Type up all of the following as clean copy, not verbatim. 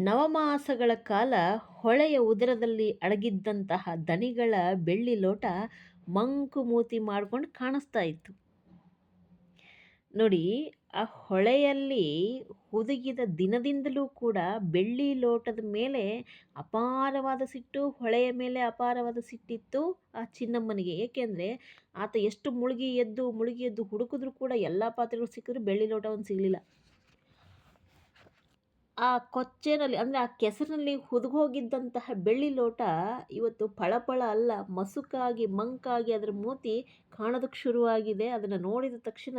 ನವಮಾಸಗಳ ಕಾಲ ಹೊಳೆಯ ಉದರದಲ್ಲಿ ಅಡಗಿದ್ದಂತಹ ದನಿಗಳ ಬೆಳ್ಳಿ ಲೋಟ ಮಂಕು ಮೂತಿ ಮಾಡ್ಕೊಂಡು ಕಾಣಿಸ್ತಾ ಇತ್ತು. ನೋಡಿ, ಆ ಹೊಳೆಯಲ್ಲಿ ಹುದುಗಿದ ದಿನದಿಂದಲೂ ಕೂಡ ಬೆಳ್ಳಿ ಲೋಟದ ಮೇಲೆ ಅಪಾರವಾದ ಸಿಟ್ಟು, ಹೊಳೆಯ ಮೇಲೆ ಅಪಾರವಾದ ಸಿಟ್ಟಿತ್ತು ಆ ಚಿನ್ನಮ್ಮನಿಗೆ. ಏಕೆಂದರೆ ಆತ ಎಷ್ಟು ಮುಳುಗಿ ಎದ್ದು ಹುಡುಕಿದ್ರೂ ಕೂಡ ಎಲ್ಲ ಪಾತ್ರೆಗಳು ಸಿಕ್ಕಿದ್ರು ಬೆಳ್ಳಿ ಲೋಟ ಒಂದು ಸಿಗಲಿಲ್ಲ. ಆ ಕೊಚ್ಚೆನಲ್ಲಿ ಅಂದರೆ ಆ ಕೆಸರಿನಲ್ಲಿ ಹುದುಗೋಗಿದ್ದಂತಹ ಬೆಳ್ಳಿ ಲೋಟ ಇವತ್ತು ಫಳಫಳ ಅಲ್ಲ, ಮಸುಕಾಗಿ ಮಂಕಾಗಿ ಅದರ ಮೂತಿ ಕಾಣೋದಕ್ಕೆ ಶುರುವಾಗಿದೆ. ಅದನ್ನು ನೋಡಿದ ತಕ್ಷಣ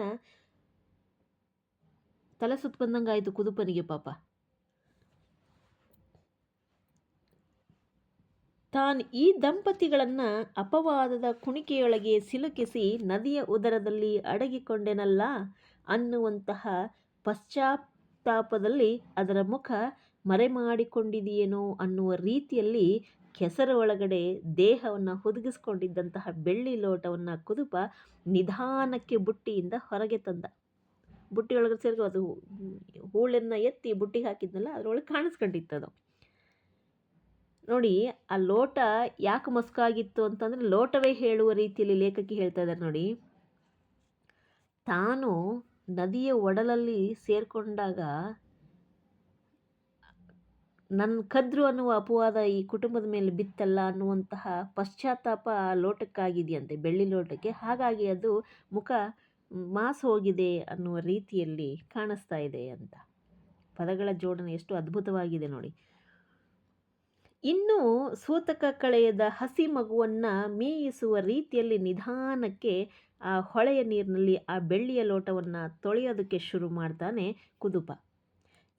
ತಲೆ ಸುತ್ತ ಬಂದಂಗಾಯಿತು ಕುದುಪನಿಗೆ ಪಾಪ. ತಾನು ಈ ದಂಪತಿಗಳನ್ನು ಅಪವಾದದ ಕುಣಿಕೆಯೊಳಗೆ ಸಿಲುಕಿಸಿ ನದಿಯ ಉದರದಲ್ಲಿ ಅಡಗಿಕೊಂಡೆನಲ್ಲ ಅನ್ನುವಂತಹ ಪಶ್ಚಾತ್ತಾಪದಲ್ಲಿ ಅದರ ಮುಖ ಮರೆಮಾಡಿಕೊಂಡಿದೆಯೇನೋ ಅನ್ನುವ ರೀತಿಯಲ್ಲಿ ಕೆಸರ ಒಳಗಡೆ ದೇಹವನ್ನು ಹುದುಗಿಸ್ಕೊಂಡಿದ್ದಂತಹ ಬೆಳ್ಳಿ ಲೋಟವನ್ನು ಕುದುಪ ನಿಧಾನಕ್ಕೆ ಬುಟ್ಟಿಯಿಂದ ಹೊರಗೆ ತಂದ. ಬುಟ್ಟಿಯೊಳಗೆ ಸೇರಿ ಅದು ಹೂಳನ್ನು ಎತ್ತಿ ಬುಟ್ಟಿಗೆ ಹಾಕಿದ್ನಲ್ಲ, ಅದರೊಳಗೆ ಕಾಣಿಸ್ಕೊಂಡಿತ್ತದು. ನೋಡಿ, ಆ ಲೋಟ ಯಾಕೆ ಮಸ್ಕಾಗಿತ್ತು ಅಂತಂದರೆ ಲೋಟವೇ ಹೇಳುವ ರೀತಿಯಲ್ಲಿ ಲೇಖಕಿ ಹೇಳ್ತಾ ಇದ್ದಾರೆ. ನೋಡಿ, ತಾನು ನದಿಯ ಒಡಲಲ್ಲಿ ಸೇರಿಕೊಂಡಾಗ ನನ್ನ ಕದ್ರು ಅನ್ನುವ ಅಪವಾದ ಈ ಕುಟುಂಬದ ಮೇಲೆ ಬಿತ್ತಲ್ಲ ಅನ್ನುವಂತಹ ಪಶ್ಚಾತ್ತಾಪ ಆ ಲೋಟಕ್ಕಾಗಿದೆಯಂತೆ, ಬೆಳ್ಳಿ ಲೋಟಕ್ಕೆ. ಹಾಗಾಗಿ ಅದು ಮುಖ ಮಾಸು ಹೋಗಿದೆ ಅನ್ನುವ ರೀತಿಯಲ್ಲಿ ಕಾಣಿಸ್ತಾ ಇದೆ ಅಂತ. ಪದಗಳ ಜೋಡಣೆ ಎಷ್ಟು ಅದ್ಭುತವಾಗಿದೆ ನೋಡಿ. ಇನ್ನೂ ಸೂತಕ ಕಳೆಯದ ಹಸಿ ಮಗುವನ್ನು ಮೇಯಿಸುವ ರೀತಿಯಲ್ಲಿ ನಿಧಾನಕ್ಕೆ ಆ ಹೊಳೆಯ ನೀರಿನಲ್ಲಿ ಆ ಬೆಳ್ಳಿಯ ಲೋಟವನ್ನು ತೊಳೆಯೋದಕ್ಕೆ ಶುರು ಮಾಡ್ತಾನೆ ಕುದುಪ.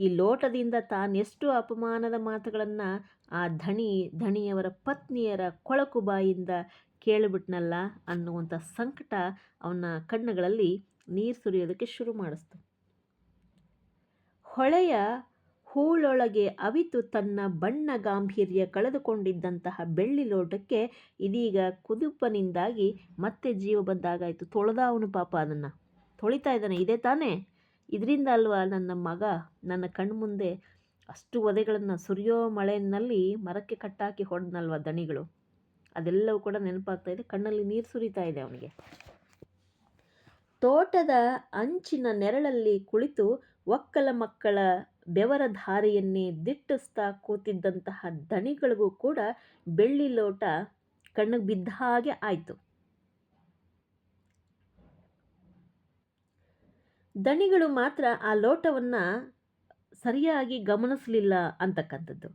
ಈ ಲೋಟದಿಂದ ತಾನೆಷ್ಟು ಅಪಮಾನದ ಮಾತುಗಳನ್ನು ಆ ಧಣಿಯವರ ಪತ್ನಿಯರ ಕೊಳಕು ಬಾಯಿಂದ ಕೇಳಿಬಿಟ್ನಲ್ಲ ಅನ್ನುವಂಥ ಸಂಕಟ ಅವನ ಕಣ್ಣುಗಳಲ್ಲಿ ನೀರು ಸುರಿಯೋದಕ್ಕೆ ಶುರು ಮಾಡಿಸ್ತು. ಹೊಳೆಯ ಹೂಳೊಳಗೆ ಅವಿತು ತನ್ನ ಬಣ್ಣ ಗಾಂಭೀರ್ಯ ಕಳೆದುಕೊಂಡಿದ್ದಂತಹ ಬೆಳ್ಳಿ ಲೋಟಕ್ಕೆ ಇದೀಗ ಕುದುಪನಿಂದಾಗಿ ಮತ್ತೆ ಜೀವ ಬಂದಾಗಾಯಿತು. ತೊಳೆದ ಅವನು ಪಾಪ, ಅದನ್ನು ತೊಳಿತಾ ಇದ್ದಾನೆ. ಇದೇ ತಾನೇ, ಇದರಿಂದ ಅಲ್ವಾ ನನ್ನ ಮಗ ನನ್ನ ಕಣ್ಮುಂದೆ ಅಷ್ಟು ಒದೆಗಳನ್ನು ಸುರಿಯೋ ಮಳೆಯಲ್ಲಿ ಮರಕ್ಕೆ ಕಟ್ಟಾಕಿ ಹೊಡೆದ್ನಲ್ವ ದಣಿಗಳು. ಅದೆಲ್ಲವೂ ಕೂಡ ನೆನಪಾಗ್ತಾ ಇದೆ, ಕಣ್ಣಲ್ಲಿ ನೀರು ಸುರಿತಾ ಇದೆ ಅವನಿಗೆ. ತೋಟದ ಅಂಚಿನ ನೆರಳಲ್ಲಿ ಕುಳಿತು ಒಕ್ಕಲ ಮಕ್ಕಳ ಬೆವರ ಧಾರೆಯನ್ನೇ ದಿಟ್ಟಿಸ್ತಾ ಕೂತಿದ್ದಂತಹ ದಣಿಗಳಿಗೂ ಕೂಡ ಬೆಳ್ಳಿ ಲೋಟ ಕಣ್ಣಿಗೆ ಬಿದ್ದ ಹಾಗೆ ಆಯಿತು. ದಣಿಗಳು ಮಾತ್ರ ಆ ಲೋಟವನ್ನು ಸರಿಯಾಗಿ ಗಮನಿಸಲಿಲ್ಲ ಅಂತಕ್ಕಂಥದ್ದು.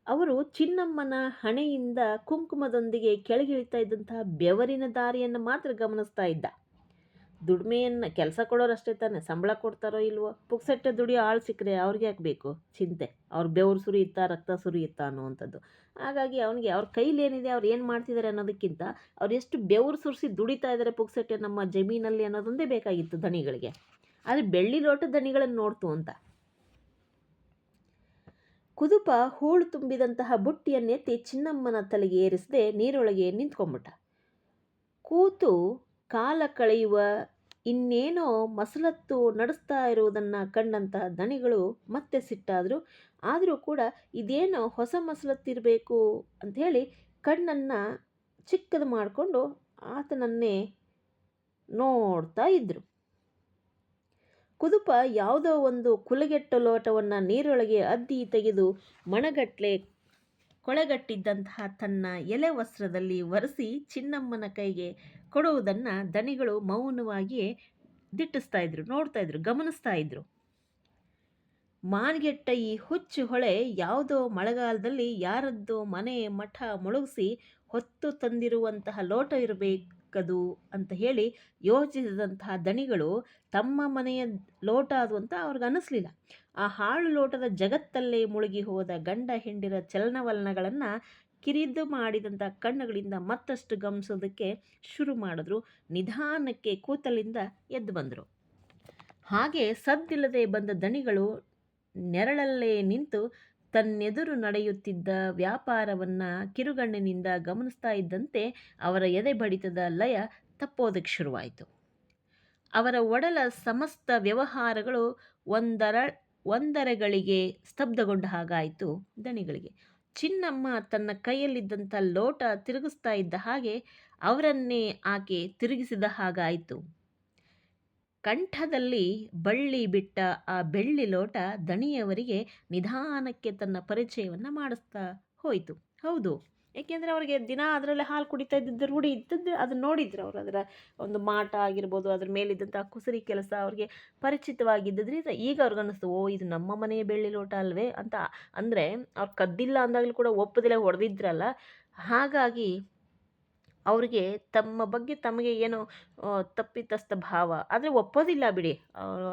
ಅವರು ಚಿನ್ನಮ್ಮನ ಹಣೆಯಿಂದ ಕುಂಕುಮದೊಂದಿಗೆ ಕೆಳಗಿಳಿತಾ ಇದ್ದಂತಹ ಬೆವರಿನ ದಾರಿಯನ್ನು ಮಾತ್ರ ಗಮನಿಸ್ತಾ ಇದ್ದ. ದುಡಿಮೆಯನ್ನು, ಕೆಲಸ ಕೊಡೋರಷ್ಟೇ ತಾನೆ, ಸಂಬಳ ಕೊಡ್ತಾರೋ ಇಲ್ವೋ, ಪುಕ್ಸಟ್ಟೆ ದುಡಿಯೋ ಆಳು ಸಿಕ್ಕರೆ ಅವ್ರಿಗೆ ಯಾಕೆ ಬೇಕು ಚಿಂತೆ, ಅವ್ರ ಬೆವರು ಸುರಿಯುತ್ತಾ ರಕ್ತ ಸುರಿಯುತ್ತಾ ಅನ್ನುವಂಥದ್ದು. ಹಾಗಾಗಿ ಅವನಿಗೆ ಅವ್ರ ಕೈಲೇನಿದೆ, ಅವ್ರು ಏನು ಮಾಡ್ತಿದ್ದಾರೆ ಅನ್ನೋದಕ್ಕಿಂತ ಅವ್ರು ಎಷ್ಟು ಬೆವರು ಸುರಿಸಿ ದುಡಿತಾ ಇದ್ದಾರೆ ಪುಕ್ಸಟ್ಟೆ ನಮ್ಮ ಜಮೀನಲ್ಲಿ ಅನ್ನೋದೊಂದೇ ಬೇಕಾಗಿತ್ತು ದಣಿಗಳಿಗೆ. ಆದರೆ ಬೆಳ್ಳಿ ಲೋಟ ದಣಿಗಳನ್ನು ನೋಡ್ತು ಅಂತ. ಕುದುಪ ಹೂಳು ತುಂಬಿದಂತಹ ಬುಟ್ಟಿಯನ್ನೆತ್ತಿ ಚಿನ್ನಮ್ಮನ ತಲೆಗೆ ಏರಿಸದೆ ನೀರೊಳಗೆ ನಿಂತ್ಕೊಂಡ್ಬಿಟ್ಟ. ಕೂತು ಕಾಲ ಕಳೆಯುವ ಇನ್ನೇನೋ ಮಸಲತ್ತು ನಡೆಸ್ತಾ ಇರುವುದನ್ನು ಕಂಡಂತಹ ದಣಿಗಳು ಮತ್ತೆ ಸಿಟ್ಟಾದರು. ಆದರೂ ಕೂಡ ಇದೇನೋ ಹೊಸ ಮಸಲತ್ತಿರಬೇಕು ಅಂಥೇಳಿ ಕಣ್ಣನ್ನು ಚಿಕ್ಕದು ಮಾಡಿಕೊಂಡು ಆತನನ್ನೇ ನೋಡ್ತಾ ಇದ್ದರು. ಕುದುಪ ಯಾವುದೋ ಒಂದು ಕುಲಗೆಟ್ಟ ಲೋಟವನ್ನು ನೀರೊಳಗೆ ಅದ್ದಿ ತೆಗೆದು ಮಣಗಟ್ಲೆ ಕೊಳೆಗಟ್ಟಿದ್ದಂತಹ ತನ್ನ ಎಲೆ ವಸ್ತ್ರದಲ್ಲಿ ಒರೆಸಿ ಚಿನ್ನಮ್ಮನ ಕೈಗೆ ಕೊಡುವುದನ್ನು ದಣಿಗಳು ಮೌನವಾಗಿಯೇ ದಿಟ್ಟಿಸ್ತಾ ಇದ್ರು, ನೋಡ್ತಾ ಇದ್ರು, ಗಮನಿಸ್ತಾ ಇದ್ರು. ಮಾನ್ಗೆಟ್ಟ ಈ ಹುಚ್ಚು ಹೊಳೆ ಯಾವುದೋ ಮಳೆಗಾಲದಲ್ಲಿ ಯಾರದ್ದೋ ಮನೆ ಮಠ ಮುಳುಗಿಸಿ ಹೊತ್ತು ತಂದಿರುವಂತಹ ಲೋಟ ಇರಬೇಕದು ಅಂತ ಹೇಳಿ ಯೋಚಿಸಿದಂತಹ ದಣಿಗಳು ತಮ್ಮ ಮನೆಯ ಲೋಟ ಅದು ಅಂತ ಅವ್ರಿಗೆ ಅನ್ನಿಸ್ಲಿಲ್ಲ. ಆ ಹಾಳು ಲೋಟದ ಜಗತ್ತಲ್ಲೇ ಮುಳುಗಿ ಹೋದ ಗಂಡ ಹೆಂಡಿರ ಚಲನವಲನಗಳನ್ನು ಕಿರಿದು ಮಾಡಿದಂಥ ಕಣ್ಣುಗಳಿಂದ ಮತ್ತಷ್ಟು ಗಮನಿಸೋದಕ್ಕೆ ಶುರು ಮಾಡಿದ್ರು. ನಿಧಾನಕ್ಕೆ ಕೂತಲಿಂದ ಎದ್ದು ಬಂದರು. ಹಾಗೆ ಸದ್ದಿಲ್ಲದೆ ಬಂದ ದಣಿಗಳು ನೆರಳಲ್ಲೇ ನಿಂತು ತನ್ನೆದುರು ನಡೆಯುತ್ತಿದ್ದ ವ್ಯಾಪಾರವನ್ನು ಕಿರುಗಣ್ಣಿನಿಂದ ಗಮನಿಸ್ತಾ ಇದ್ದಂತೆ ಅವರ ಎದೆ ಬಡಿತದ ಲಯ ತಪ್ಪೋದಕ್ಕೆ ಶುರುವಾಯಿತು. ಅವರ ಒಡಲ ಸಮಸ್ತ ವ್ಯವಹಾರಗಳು ಒಂದರೆಗಳಿಗೆ ಸ್ತಬ್ಧಗೊಂಡ ಹಾಗಾಯಿತು ದಣಿಗಳಿಗೆ. ಚಿನ್ನಮ್ಮ ತನ್ನ ಕೈಯಲ್ಲಿದ್ದಂಥ ಲೋಟ ತಿರುಗಿಸ್ತಾ ಇದ್ದ ಹಾಗೆ ಅವರನ್ನೇ ಆಕೆ ತಿರುಗಿಸಿದ ಹಾಗಾಯಿತು. ಕಂಠದಲ್ಲಿ ಬಳ್ಳಿ ಬಿಟ್ಟ ಆ ಬೆಳ್ಳಿ ಲೋಟ ದಣಿಯವರಿಗೆ ನಿಧಾನಕ್ಕೆ ತನ್ನ ಪರಿಚಯವನ್ನು ಮಾಡಿಸ್ತಾ ಹೋಯಿತು. ಹೌದು, ಏಕೆಂದರೆ ಅವರಿಗೆ ದಿನ ಅದರಲ್ಲೇ ಹಾಲು ಕುಡಿತಾ ಇದ್ದಿದ್ದು ರೂಢಿ ಇದ್ದದ್ದು, ಅದನ್ನು ನೋಡಿದ್ರು ಅವರು. ಅದರ ಒಂದು ಮಾಟ ಆಗಿರ್ಬೋದು, ಅದ್ರ ಮೇಲಿದ್ದಂಥ ಕುಸರಿ ಕೆಲಸ ಅವ್ರಿಗೆ ಪರಿಚಿತವಾಗಿದ್ದರಿಂದ ಈಗ ಅವ್ರಿಗನ್ನಿಸ್ತು, ಓ ಇದು ನಮ್ಮ ಮನೆಯ ಬೆಳ್ಳಿ ಲೋಟ ಅಲ್ವೇ ಅಂತ. ಅಂದರೆ ಅವ್ರು ಕದ್ದಿಲ್ಲ ಅಂದಾಗಲೂ ಕೂಡ ಒಪ್ಪದಲ್ಲೇ ಹೊಡೆದಿದ್ರಲ್ಲ, ಹಾಗಾಗಿ ಅವ್ರಿಗೆ ತಮ್ಮ ಬಗ್ಗೆ ತಮಗೆ ಏನೋ ತಪ್ಪಿತಸ್ಥ ಭಾವ. ಆದರೆ ಒಪ್ಪೋದಿಲ್ಲ ಬಿಡಿ,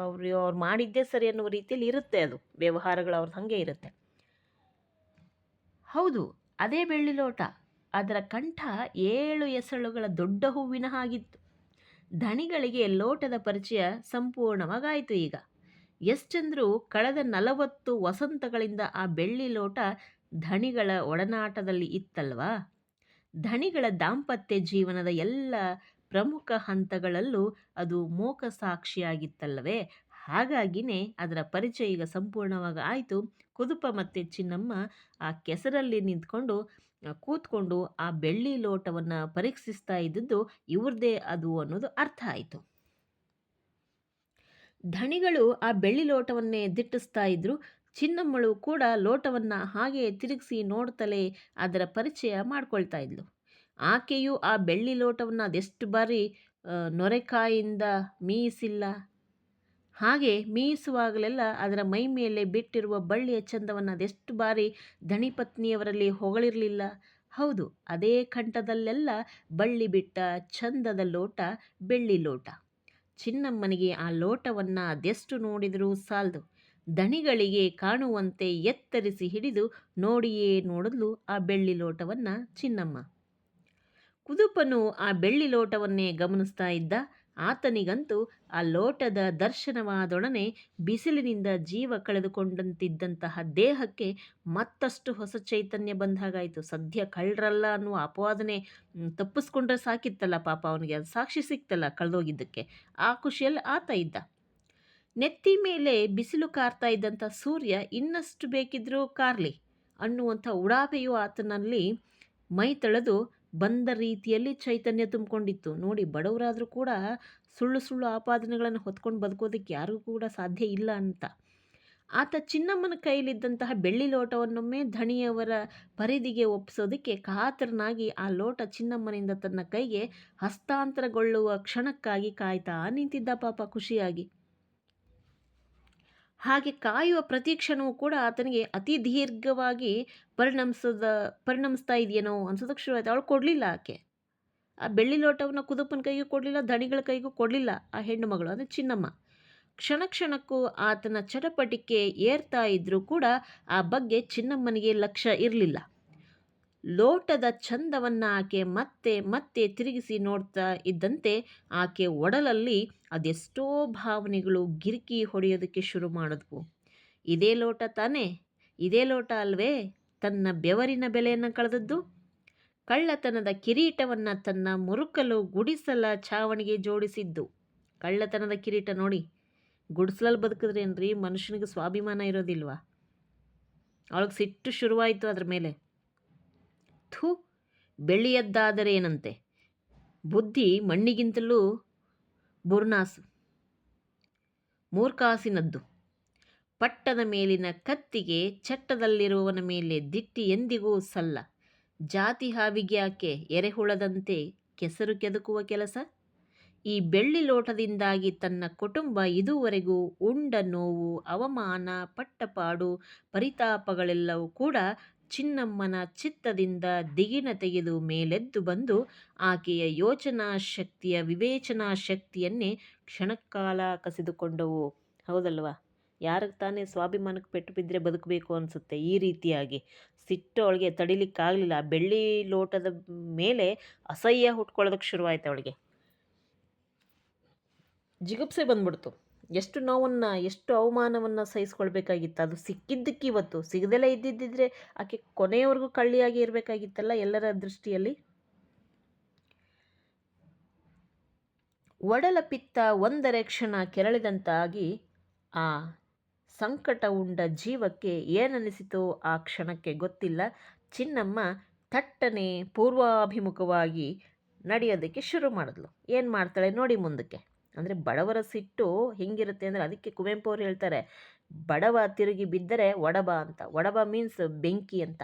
ಅವ್ರು ಮಾಡಿದ್ದೇ ಸರಿ ಅನ್ನುವ ರೀತಿಯಲ್ಲಿ ಇರುತ್ತೆ. ಅದು ವ್ಯವಹಾರಗಳು ಅವ್ರದ್ದು ಹಾಗೆ ಇರುತ್ತೆ. ಹೌದು, ಅದೇ ಬೆಳ್ಳಿ ಲೋಟ. ಅದರ ಕಂಠ 7 ಎಸಳುಗಳ ದೊಡ್ಡ ಹೂವಿನ ಹಾಗಿತ್ತು. ದಣಿಗಳಿಗೆ ಲೋಟದ ಪರಿಚಯ ಸಂಪೂರ್ಣವಾಗಾಯಿತು ಈಗ. ಎಷ್ಟೆಂದರೂ ಕಳೆದ 40 ವಸಂತಗಳಿಂದ ಆ ಬೆಳ್ಳಿ ಲೋಟ ಧಣಿಗಳ ಒಡನಾಟದಲ್ಲಿ ಇತ್ತಲ್ವಾ. ಧಣಿಗಳ ದಾಂಪತ್ಯ ಜೀವನದ ಎಲ್ಲ ಪ್ರಮುಖ ಹಂತಗಳಲ್ಲೂ ಅದು ಮೋಕ ಸಾಕ್ಷಿಯಾಗಿತ್ತಲ್ಲವೇ. ಹಾಗಾಗಿನೇ ಅದರ ಪರಿಚಯ ಈಗ ಸಂಪೂರ್ಣವಾಗಿ ಆಯಿತು. ಕುದುಪ ಮತ್ತು ಚಿನ್ನಮ್ಮ ಆ ಕೆಸರಲ್ಲಿ ನಿಂತ್ಕೊಂಡು ಕೂತ್ಕೊಂಡು ಆ ಬೆಳ್ಳಿ ಲೋಟವನ್ನು ಪರೀಕ್ಷಿಸ್ತಾ ಇದ್ದದ್ದು ಇವ್ರದ್ದೇ ಅದು ಅನ್ನೋದು ಅರ್ಥ ಆಯಿತು. ಧಣಿಗಳು ಆ ಬೆಳ್ಳಿ ಲೋಟವನ್ನೇ ದಿಟ್ಟಿಸ್ತಾ ಇದ್ರು. ಚಿನ್ನಮ್ಮಳು ಕೂಡ ಲೋಟವನ್ನು ಹಾಗೆ ತಿರುಗಿಸಿ ನೋಡ್ತಲೇ ಅದರ ಪರಿಚಯ ಮಾಡ್ಕೊಳ್ತಾ ಇದ್ಲು. ಆಕೆಯು ಆ ಬೆಳ್ಳಿ ಲೋಟವನ್ನು ಅದೆಷ್ಟು ಬಾರಿ ನೊರೆಕಾಯಿಂದ ಮೀಯಿಸಿಲ್ಲ. ಹಾಗೆ ಮೀಯಿಸುವಾಗಲೆಲ್ಲ ಅದರ ಮೈ ಮೇಲೆ ಬಿಟ್ಟಿರುವ ಬಳ್ಳಿಯ ಚಂದವನ್ನು ಅದೆಷ್ಟು ಬಾರಿ ಧಣಿಪತ್ನಿಯವರಲ್ಲಿ ಹೊಗಳಿರಲಿಲ್ಲ. ಹೌದು, ಅದೇ ಕಂಠದಲ್ಲೆಲ್ಲ ಬಳ್ಳಿ ಬಿಟ್ಟ ಚಂದದ ಲೋಟ ಬೆಳ್ಳಿ ಲೋಟ. ಚಿನ್ನಮ್ಮನಿಗೆ ಆ ಲೋಟವನ್ನು ಅದೆಷ್ಟು ನೋಡಿದರೂ ಸಾಲದು. ದಣಿಗಳಿಗೆ ಕಾಣುವಂತೆ ಎತ್ತರಿಸಿ ಹಿಡಿದು ನೋಡಿಯೇ ನೋಡಲು ಆ ಬೆಳ್ಳಿ ಲೋಟವನ್ನು ಚಿನ್ನಮ್ಮ. ಕುದುಪನು ಆ ಬೆಳ್ಳಿ ಲೋಟವನ್ನೇ ಗಮನಿಸ್ತಾ ಇದ್ದ. ಆತನಿಗಂತೂ ಆ ಲೋಟದ ದರ್ಶನವಾದೊಡನೆ ಬಿಸಿಲಿನಿಂದ ಜೀವ ಕಳೆದುಕೊಂಡಂತಿದ್ದಂತಹ ದೇಹಕ್ಕೆ ಮತ್ತಷ್ಟು ಹೊಸ ಚೈತನ್ಯ ಬಂದಾಗಾಯಿತು. ಸದ್ಯ ಕಳ್ಳರಲ್ಲ ಅನ್ನುವ ಅಪವಾದನೆ ತಪ್ಪಿಸ್ಕೊಂಡ್ರೆ ಸಾಕಿತ್ತಲ್ಲ ಪಾಪ ಅವನಿಗೆ. ಅದು ಸಾಕ್ಷಿ ಸಿಕ್ತಲ್ಲ ಕಳೆದೋಗಿದ್ದಕ್ಕೆ. ಆ ಖುಷಿಯಲ್ಲಿ ಆತ ಇದ್ದ. ನೆತ್ತಿ ಮೇಲೆ ಬಿಸಿಲು ಕಾರ್ತಾ ಇದ್ದಂಥ ಸೂರ್ಯ ಇನ್ನಷ್ಟು ಬೇಕಿದ್ರೂ ಕಾರ್ಲಿ ಅನ್ನುವಂಥ ಉಡಾಪೆಯು ಆತನಲ್ಲಿ ಮೈ ತಳೆದು ಬಂದ ರೀತಿಯಲ್ಲಿ ಚೈತನ್ಯ ತುಂಬಿಕೊಂಡಿತ್ತು. ನೋಡಿ, ಬಡವರಾದರೂ ಕೂಡ ಸುಳ್ಳು ಸುಳ್ಳು ಆಪಾದನೆಗಳನ್ನು ಹೊತ್ಕೊಂಡು ಬದುಕೋದಕ್ಕೆ ಯಾರಿಗೂ ಕೂಡ ಸಾಧ್ಯ ಇಲ್ಲ ಅಂತ. ಆತ ಚಿನ್ನಮ್ಮನ ಕೈಲಿದ್ದಂತಹ ಬೆಳ್ಳಿ ಲೋಟವನ್ನೊಮ್ಮೆ ಧಣಿಯವರ ಪರಿಧಿಗೆ ಒಪ್ಪಿಸೋದಕ್ಕೆ ಕಾತರನಾಗಿ ಆ ಲೋಟ ಚಿನ್ನಮ್ಮನಿಂದ ತನ್ನ ಕೈಗೆ ಹಸ್ತಾಂತರಗೊಳ್ಳುವ ಕ್ಷಣಕ್ಕಾಗಿ ಕಾಯ್ತಾ ನಿಂತಿದ್ದ ಪಾಪ ಖುಷಿಯಾಗಿ. ಹಾಗೆ ಕಾಯುವ ಪ್ರತಿ ಕ್ಷಣವೂ ಕೂಡ ಆತನಿಗೆ ಅತಿ ದೀರ್ಘವಾಗಿ ಪರಿಣಮಿಸ್ತಾ ಇದೆಯೇನೋ ಅನ್ಸೋದಕ್ಕೆ ಶುರುವಾಯಿತು. ಅವಳು ಕೊಡಲಿಲ್ಲ. ಆಕೆ ಆ ಬೆಳ್ಳಿ ಲೋಟವನ್ನು ಕುದುಪನ ಕೈಗೂ ಕೊಡಲಿಲ್ಲ, ಧಣಿಗಳ ಕೈಗೂ ಕೊಡಲಿಲ್ಲ. ಆ ಹೆಣ್ಣು ಮಗಳು ಅಂದರೆ ಚಿನ್ನಮ್ಮ ಕ್ಷಣ ಕ್ಷಣಕ್ಕೂ ಆತನ ಚಟಪಟಿಕೆ ಏರ್ತಾ ಇದ್ರೂ ಕೂಡ ಆ ಬಗ್ಗೆ ಚಿನ್ನಮ್ಮನಿಗೆ ಲಕ್ಷ್ಯ ಇರಲಿಲ್ಲ. ಲೋಟದ ಚಂದವನ್ನು ಆಕೆ ಮತ್ತೆ ಮತ್ತೆ ತಿರುಗಿಸಿ ನೋಡ್ತಾ ಇದ್ದಂತೆ ಆಕೆ ಒಡಲಲ್ಲಿ ಅದೆಷ್ಟೋ ಭಾವನೆಗಳು ಗಿರಿಕಿ ಹೊಡೆಯೋದಕ್ಕೆ ಶುರು ಮಾಡಿದ್ವು. ಇದೇ ಲೋಟ ತಾನೇ, ಇದೇ ಲೋಟ ಅಲ್ವೇ ತನ್ನ ಬೆವರಿನ ಬೆಲೆಯನ್ನು ಕಳೆದದ್ದು. ಕಳ್ಳತನದ ಕಿರೀಟವನ್ನು ತನ್ನ ಮುರುಕಲು ಗುಡಿಸಲ ಛಾವಣಿಗೆ ಜೋಡಿಸಿದ್ದು. ಕಳ್ಳತನದ ಕಿರೀಟ ನೋಡಿ, ಗುಡಿಸಲಲ್ಲಿ ಬದುಕಿದ್ರೇನ್ರಿ ಮನುಷ್ಯನಿಗೆ ಸ್ವಾಭಿಮಾನ ಇರೋದಿಲ್ವಾ? ಅವಳಿಗೆ ಸಿಟ್ಟು ಶುರುವಾಯಿತು ಅದ್ರ ಮೇಲೆ. ಥೂ, ಬೆಳ್ಳಿಯದ್ದಾದರೇನಂತೆ, ಬುದ್ಧಿ ಮಣ್ಣಿಗಿಂತಲೂ ಬುರ್ನಾಸು, ಮೂರ್ಖಾಸಿನದ್ದು. ಪಟ್ಟದ ಮೇಲಿನ ಕತ್ತಿಗೆ ಚಟ್ಟದಲ್ಲಿರುವವನ ಮೇಲೆ ದಿಟ್ಟಿ ಎಂದಿಗೂ ಸಲ್ಲ. ಜಾತಿ ಹಾವಿಗೆ ಯಾಕೆ ಎರೆಹುಳದಂತೆ ಕೆಸರು ಕೆದಕುವ ಕೆಲಸ? ಈ ಬೆಳ್ಳಿ ಲೋಟದಿಂದಾಗಿ ತನ್ನ ಕುಟುಂಬ ಇದುವರೆಗೂ ಉಂಡ ನೋವು, ಅವಮಾನ, ಪಟ್ಟಪಾಡು, ಪರಿತಾಪಗಳೆಲ್ಲವೂ ಕೂಡ ಚಿನ್ನಮ್ಮನ ಚಿತ್ತದಿಂದ ದಿಗಿಣ ತೆಗೆದು ಮೇಲೆದ್ದು ಬಂದು ಆಕೆಯ ಯೋಚನಾ ಶಕ್ತಿಯ, ವಿವೇಚನಾ ಶಕ್ತಿಯನ್ನೇ ಕ್ಷಣಕಾಲ ಕಸಿದುಕೊಂಡವು. ಹೌದಲ್ವಾ? ಯಾರಿಗೆ ತಾನೇ ಸ್ವಾಭಿಮಾನಕ್ಕೆ ಪೆಟ್ಟು ಬಿದ್ದರೆ ಬದುಕಬೇಕು ಅನಿಸುತ್ತೆ? ಈ ರೀತಿಯಾಗಿ ಸಿಟ್ಟು ಅವಳಿಗೆ ತಡಿಲಿಕ್ಕಾಗಲಿಲ್ಲ. ಬೆಳ್ಳಿ ಲೋಟದ ಮೇಲೆ ಅಸಹ್ಯ ಹುಟ್ಕೊಳ್ಳೋದಕ್ಕೆ ಶುರುವಾಯಿತು ಅವಳಿಗೆ. ಜಿಗುಪ್ಸೆ ಬಂದ್ಬಿಡ್ತು. ಎಷ್ಟು ನೋವನ್ನು, ಎಷ್ಟು ಅವಮಾನವನ್ನು ಸಹಿಸ್ಕೊಳ್ಬೇಕಾಗಿತ್ತು. ಅದು ಸಿಕ್ಕಿದ್ದಕ್ಕೆ ಇವತ್ತು, ಸಿಗದೆಲ್ಲ ಇದ್ದಿದ್ದಿದ್ರೆ ಆಕೆ ಕೊನೆಯವರೆಗೂ ಕಳ್ಳಿಯಾಗಿ ಇರಬೇಕಾಗಿತ್ತಲ್ಲ ಎಲ್ಲರ ದೃಷ್ಟಿಯಲ್ಲಿ. ಒಡಲ ಪಿತ್ತ ಒಂದರೆ ಕ್ಷಣ ಕೆರಳಿದಂತಾಗಿ ಆ ಸಂಕಟ ಉಂಡ ಜೀವಕ್ಕೆ ಏನನಿಸಿತೋ ಆ ಕ್ಷಣಕ್ಕೆ ಗೊತ್ತಿಲ್ಲ. ಚಿನ್ನಮ್ಮ ಥಟ್ಟನೆ ಪೂರ್ವಾಭಿಮುಖವಾಗಿ ನಡೆಯೋದಕ್ಕೆ ಶುರು ಮಾಡಿದ್ಲು. ಏನು ಮಾಡ್ತಾಳೆ ನೋಡಿ ಮುಂದಕ್ಕೆ. ಅಂದರೆ ಬಡವರ ಸಿಟ್ಟು ಹೆಂಗಿರುತ್ತೆ ಅಂದರೆ, ಅದಕ್ಕೆ ಕುವೆಂಪು ಅವ್ರು ಹೇಳ್ತಾರೆ, ಬಡವ ತಿರುಗಿ ಬಿದ್ದರೆ ಒಡಬ ಅಂತ. ಒಡಬ ಮೀನ್ಸ್ ಬೆಂಕಿ ಅಂತ.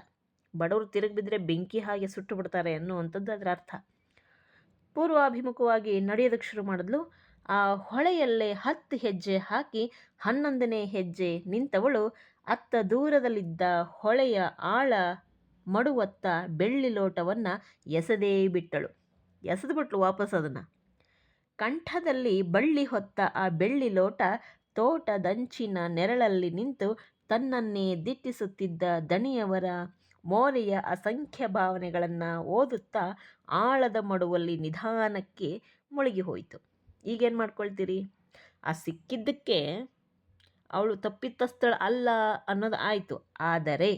ಬಡವರು ತಿರುಗಿ ಬಿದ್ದರೆ ಬೆಂಕಿ ಹಾಗೆ ಸುಟ್ಟು ಬಿಡ್ತಾರೆ ಅನ್ನುವಂಥದ್ದು ಅದರ ಅರ್ಥ. ಪೂರ್ವಾಭಿಮುಖವಾಗಿ ನಡೆಯೋದಕ್ಕೆ ಶುರು ಮಾಡಿದ್ಲು. ಆ ಹೊಳೆಯಲ್ಲೇ 10 ಹೆಜ್ಜೆ ಹಾಕಿ 11ನೇ ಹೆಜ್ಜೆ ನಿಂತವಳು ಅತ್ತ ದೂರದಲ್ಲಿದ್ದ ಹೊಳೆಯ ಆಳ ಮಡುವತ್ತ ಬೆಳ್ಳಿ ಲೋಟವನ್ನು ಎಸೆದೇ ಬಿಟ್ಟಳು. ಎಸೆದು ಬಿಟ್ಲು ವಾಪಸ್ ಅದನ್ನು. ಕಂಠದಲ್ಲಿ ಬಳ್ಳಿ ಹೊತ್ತ ಆ ಬೆಳ್ಳಿ ಲೋಟ ತೋಟದಂಚಿನ ನೆರಳಲ್ಲಿ ನಿಂತು ತನ್ನನ್ನೇ ದಿಟ್ಟಿಸುತ್ತಿದ್ದ ದಣಿಯವರ ಮೋರೆಯ ಅಸಂಖ್ಯ ಭಾವನೆಗಳನ್ನು ಓದುತ್ತಾ ಆಳದ ಮಡುವಲ್ಲಿ ನಿಧಾನಕ್ಕೆ ಮುಳುಗಿ ಹೋಯಿತು. ಈಗೇನು ಮಾಡ್ಕೊಳ್ತೀರಿ? ಆ ಸಿಕ್ಕಿದ್ದಕ್ಕೆ ಅವಳು ತಪ್ಪಿತಸ್ಥಳು ಅಲ್ಲ ಅನ್ನೋದು ಆಯಿತು. ಆದರೆ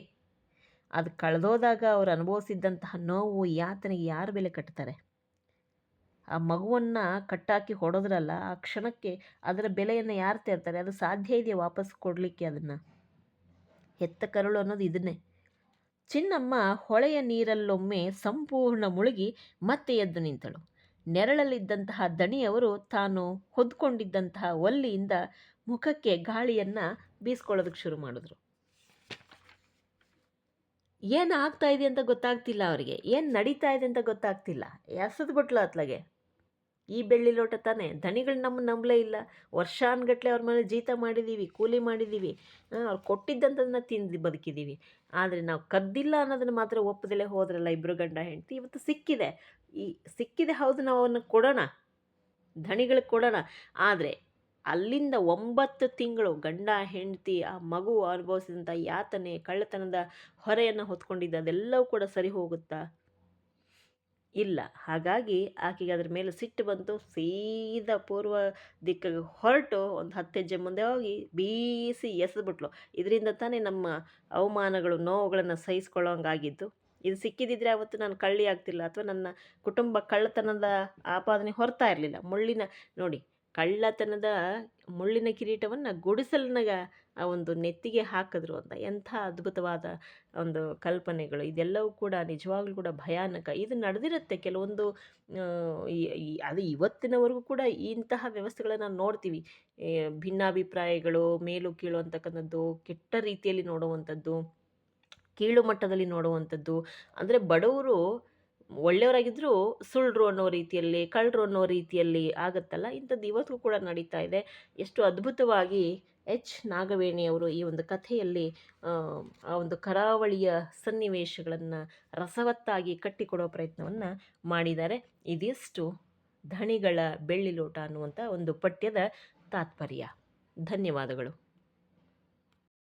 ಅದು ಕಳೆದೋದಾಗ ಅವರು ಅನುಭವಿಸಿದ್ದಂತಹ ನೋವು ಯಾತನೆಗೆ ಯಾರು ಬೆಲೆ ಕಟ್ತಾರೆ? ಆ ಮಗುವನ್ನು ಕಟ್ಟಾಕಿ ಹೊಡೋದ್ರಲ್ಲ, ಆ ಕ್ಷಣಕ್ಕೆ ಅದರ ಬೆಲೆಯನ್ನು ಯಾರು ತರ್ತಾರೆ? ಅದು ಸಾಧ್ಯ ಇದೆಯಾ ವಾಪಸ್ ಕೊಡಲಿಕ್ಕೆ ಅದನ್ನು? ಹೆತ್ತ ಕರುಳು ಅನ್ನೋದು ಇದನ್ನೇ. ಚಿನ್ನಮ್ಮ ಹೊಳೆಯ ನೀರಲ್ಲೊಮ್ಮೆ ಸಂಪೂರ್ಣ ಮುಳುಗಿ ಮತ್ತೆ ಎದ್ದು ನಿಂತಳು. ನೆರಳಲ್ಲಿದ್ದಂತಹ ದಣಿಯವರು ತಾನು ಹೊದ್ಕೊಂಡಿದ್ದಂತಹ ಒಲ್ಲಿಯಿಂದ ಮುಖಕ್ಕೆ ಗಾಳಿಯನ್ನು ಬೀಸ್ಕೊಳ್ಳೋದಕ್ಕೆ ಶುರು ಮಾಡಿದ್ರು. ಏನು ಆಗ್ತಾ ಇದೆ ಅಂತ ಗೊತ್ತಾಗ್ತಿಲ್ಲ ಅವರಿಗೆ, ಏನು ನಡೀತಾ ಇದೆ ಅಂತ ಗೊತ್ತಾಗ್ತಿಲ್ಲ. ಎಸೆದು ಬಿಟ್ಲು ಅತ್ಲಾಗೆ. ಈ ಬೆಳ್ಳಿ ಲೋಟ ತಾನೇ. ದಣಿಗಳು ನಮ್ಮನ್ನು ನಂಬಲೇ ಇಲ್ಲ. ವರ್ಷಾನುಗಟ್ಲೆ ಅವ್ರ ಮೇಲೆ ಜೀತ ಮಾಡಿದ್ದೀವಿ, ಕೂಲಿ ಮಾಡಿದ್ದೀವಿ, ಅವ್ರು ಕೊಟ್ಟಿದ್ದಂಥದನ್ನ ತಿಂದು ಬದುಕಿದ್ದೀವಿ. ಆದರೆ ನಾವು ಕದ್ದಿಲ್ಲ ಅನ್ನೋದನ್ನು ಮಾತ್ರ ಒಪ್ಪದಲ್ಲೇ ಹೋದ್ರಲ್ಲ ಇಬ್ಬರು ಗಂಡ ಹೆಂಡತಿ. ಇವತ್ತು ಸಿಕ್ಕಿದೆ, ಸಿಕ್ಕಿದೆ ಹೌದು, ನಾವು ಅವನ್ನ ಕೊಡೋಣ, ಧಣಿಗಳಿಗೆ ಕೊಡೋಣ. ಆದರೆ ಅಲ್ಲಿಂದ 9 ತಿಂಗಳು ಗಂಡ ಹೆಂಡತಿ ಆ ಮಗು ಅನುಭವಿಸಿದಂಥ ಯಾತನೆ, ಕಳ್ಳತನದ ಹೊರೆಯನ್ನು ಹೊತ್ಕೊಂಡಿದ್ದ ಅದೆಲ್ಲವೂ ಕೂಡ ಸರಿ ಹೋಗುತ್ತಾ? ಇಲ್ಲ. ಹಾಗಾಗಿ ಆಕೆಗೆ ಅದ್ರ ಮೇಲೆ ಸಿಟ್ಟು ಬಂತು. ಸೀದಾ ಪೂರ್ವ ದಿಕ್ಕಿಗೆ ಹೊರಟು ಒಂದು 10 ಹೆಜ್ಜೆ ಮುಂದೆ ಹೋಗಿ ಬೀಸಿ ಎಸೆದ್ಬಿಟ್ಲು. ಇದರಿಂದ ತಾನೇ ನಮ್ಮ ಅವಮಾನಗಳು, ನೋವುಗಳನ್ನು ಸಹಿಸ್ಕೊಳ್ಳೋಂಗಾಗಿದ್ದು. ಇದು ಸಿಕ್ಕಿದಿದ್ರೆ ಅವತ್ತು ನಾನು ಕಳ್ಳಿ ಆಗ್ತಿಲ್ಲ, ಅಥವಾ ನನ್ನ ಕುಟುಂಬ ಕಳ್ಳತನದ ಆಪಾದನೆ ಹೊರ್ತಾ ಇರಲಿಲ್ಲ. ನೋಡಿ, ಕಳ್ಳತನದ ಮುಳ್ಳಿನ ಕಿರೀಟವನ್ನು ಗುಡಿಸಲಿನಾಗ ಆ ಒಂದು ನೆತ್ತಿಗೆ ಹಾಕಿದ್ರು ಅಂತ. ಎಂಥ ಅದ್ಭುತವಾದ ಒಂದು ಕಲ್ಪನೆಗಳು. ಇದೆಲ್ಲವೂ ಕೂಡ ನಿಜವಾಗ್ಲೂ ಕೂಡ ಭಯಾನಕ. ಇದು ನಡೆದಿರುತ್ತೆ ಕೆಲವೊಂದು. ಅದು ಇವತ್ತಿನವರೆಗೂ ಕೂಡ ಇಂತಹ ವ್ಯವಸ್ಥೆಗಳನ್ನು ನಾವು ನೋಡ್ತೀವಿ. ಭಿನ್ನಾಭಿಪ್ರಾಯಗಳು, ಮೇಲು ಕೀಳು ಅಂತಕ್ಕಂಥದ್ದು, ಕೆಟ್ಟ ರೀತಿಯಲ್ಲಿ ನೋಡುವಂಥದ್ದು, ಕೀಳು ಮಟ್ಟದಲ್ಲಿ ನೋಡುವಂಥದ್ದು. ಅಂದರೆ ಬಡವರು ಒಳ್ಳೆಯವರಾಗಿದ್ದರೂ ಸುಳ್ಳರು ಅನ್ನೋ ರೀತಿಯಲ್ಲಿ, ಕಳ್ಳರು ಅನ್ನೋ ರೀತಿಯಲ್ಲಿ ಆಗುತ್ತಲ್ಲ, ಇಂಥದ್ದು ಇವತ್ತಿಗೂ ಕೂಡ ನಡೀತಾ ಇದೆ. ಎಷ್ಟು ಅದ್ಭುತವಾಗಿ ಎಚ್ ನಾಗವೇಣಿಯವರು ಈ ಒಂದು ಕಥೆಯಲ್ಲಿ ಆ ಒಂದು ಕರಾವಳಿಯ ಸನ್ನಿವೇಶಗಳನ್ನು ರಸವತ್ತಾಗಿ ಕಟ್ಟಿಕೊಡೋ ಪ್ರಯತ್ನವನ್ನು ಮಾಡಿದ್ದಾರೆ. ಇದಿಷ್ಟು ಧಣಿಗಳ ಬೆಳ್ಳಿ ಲೋಟ ಅನ್ನುವಂಥ ಒಂದು ಪಠ್ಯದ ತಾತ್ಪರ್ಯ. ಧನ್ಯವಾದಗಳು.